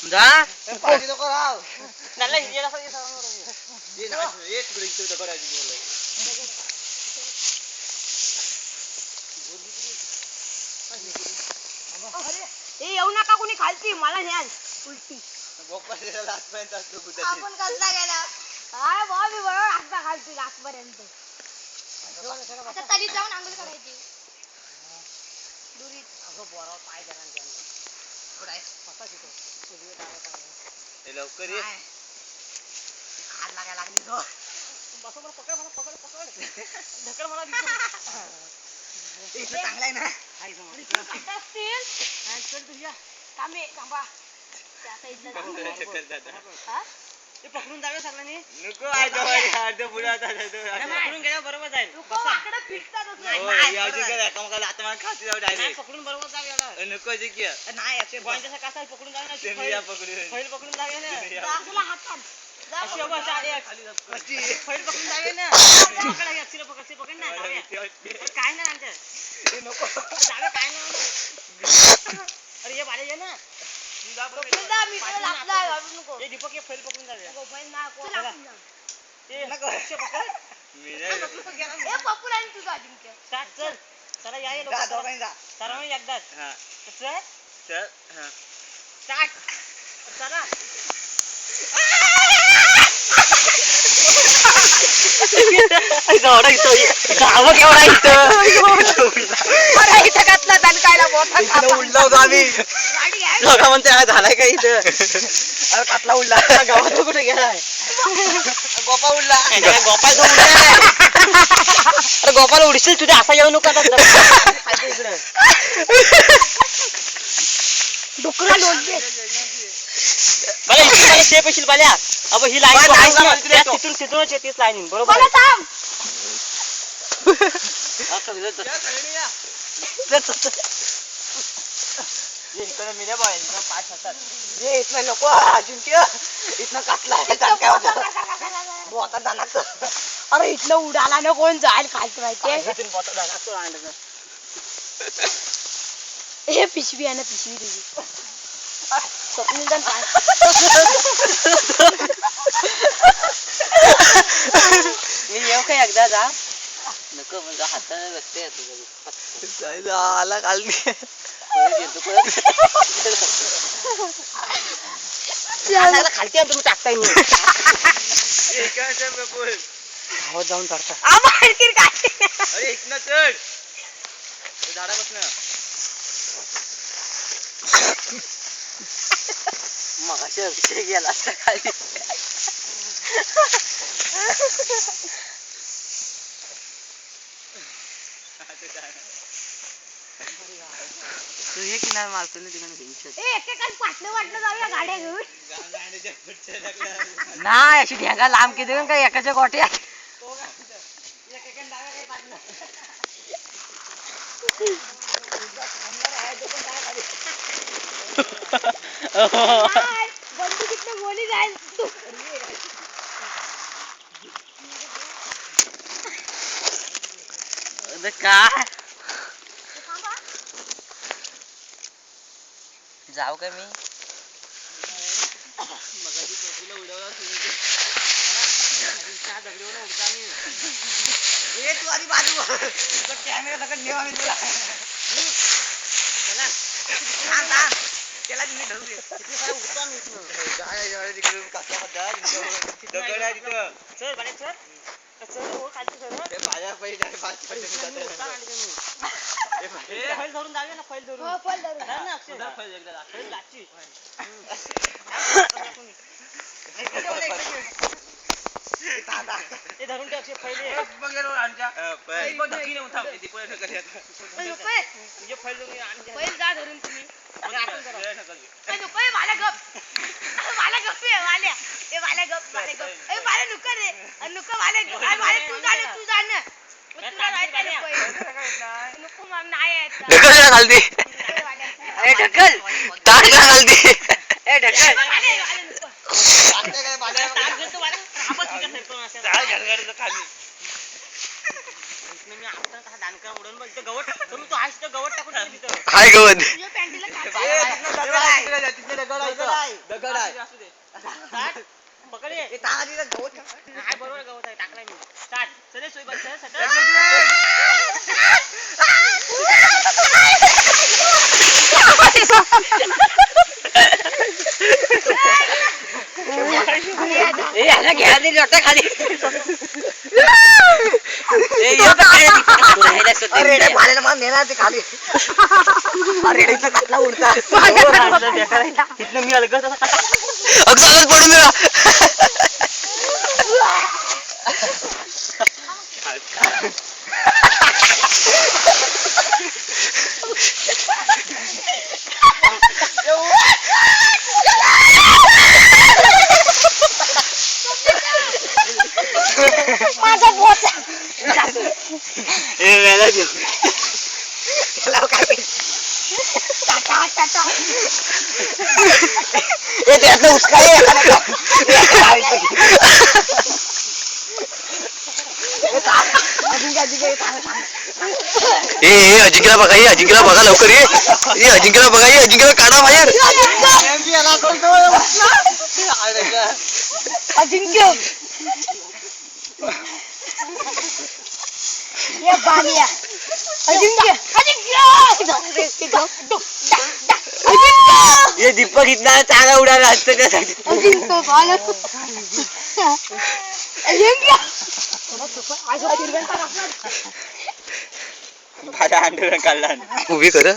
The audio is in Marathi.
जा पाठी नको राव त्याला हिजेला सगळी सर्वांवर ये ना ये तिकडे इथे दगड आहे तिकडे ए येऊ नका कोणी खालती मला न्याल उलटी गोपाळला लास्टपर्यंत असतो कुठे आपण कसला गेला काय भाऊ मी बरोबर आता खालती लास्टपर्यंत आता तरी जाऊन आंघोळ करायची दुरीत अगं बोराव पाय द्या ना त्यांना थोडा स्वतः तिथं लवकर ये खाड लागायला लागली तो बस मला पकड ढकल मला इथं चांगला आहे ना असतील थांबे थांबा ते पकडून जावे सगळ्यांनी नको अर्ध पुढे आता पकडून गेल्यावर बरोबर जाईल एकामेकाला आता मला खाती जाऊ डायरेक्ट पकडून बरोबर जावे एवढा नको जे की नाही असे बॉईंटचा कसा पकडून जावे ना फैल पकडून जावे ना अशी फैल पकडून जावे ना पकड ना काय ना आमच्या जावे काय ना अरे ये बाळे ये ना दीपक ये फैल पकडून जावे चल चला या सर्व एकदाच चल स्टार्ट चला गावा केवढा इथं घातला दणकायला मोठा उडला होता आम्ही लोका म्हणते झालाय का इथं अरे कातला उडला गावात कुठे गेलाय गोपा उडला गोपाल तो अरे गोपाल उडशील तुझ्या असा येऊ नको आता इकडं डुकरा लोटते मला इकडे शेप येशील बाल्या अब ही लाईन तिथून तीच लाईन बरोबर इकडे मिऱ्या बाय पाच हातात ये इथनं नको अजिंक्य इथनं कातला अरे इथलं उडाला ना कोण जाईल खालती माहितीये हे पिशवी आहे ना पिशवी तुझी स्वप्नील मी येऊ काय एकदा जा नको म्हणजे हाताने बसते तुझ्या आला खाली खालती तुम्ही टाकताय मी हो जाऊन काढता अरे इथनं चढ झाडापासून मगाशी अभिषेक गेला असता खाली तू हे किनार मारतो ना वाटलं जाऊया गाड्या घेऊन नाही अशी ढेंगा लांब किती काय एकाच्या गोट्या बंदुकीतनं गोली जाईल काय जाऊ का मी तू आधी बाजू कॅमेरा दगड नेवा मी तुला त्याला मी धरू दे तिकडे कासला दगड आहे तिथं चल बाळे चल चल हो खालती चल ते माझ्या पहिले फैल धरून जावे ना फैल धरून हो फल धरून ना अक्षय फैल लाची ते धरून ठेव अक्षय फैल बघेरो आमच्या ढकली उठा दीपोळ्या ढकली आता ये फैल धरून आणि फैल जा धरून तुम्ही आपण करा नको मला गप मला गप ए मला गप ए मला नुका रे नुका मला तू जाण तुला राहायचं नको मग नाही ढकल खालती ए ढकल टाकला खालती ए ढकल खाली मी आता कसा दानका उडून बघ इथं गवत तर मी तो आहेस तर गवत टाकून ठेव तिथं. हाय गवत तुझ्या पॅन्टीला काटा ए, आहे. तिथनं दगड आहे, तिकडे जा, तिथनं दगड आहे इथं. दगड आहे. असू दे. स्टार्ट. पकड ये. ए, ताना तिथं गवत ठेव. हाय बरोबर गवत आहे टाकलाय मी. स्टार्ट. चले सोय बस चल सटल. ए, याला घ्या दे, लोटा खाली. ए, ये तर काय राहिला सुद्धा. रेडे भालेला मान नेणार ते खाली. रेडेचा काटला उडता. इथनं मी अलगद असा अगदी पडून दिला माझा बोचा ए, याला घेऊ. याला काय पाहिजे? टाटा टाटा ए, त्यातलं उचका ये. ए अजिंक्यला बघा ये अजिंक्यला बघा लवकर ये अजिंक्यला बघा ये अजिंक्यला काढा बाहेर अजिंक्य ये बालिया अजिंक्य अजिंक्य ये दीपक इथला चांगला उडाला असतं त्यासाठी. अजिंक्य बालिया अजिंक्य माझा अंडर काढला. उभी कर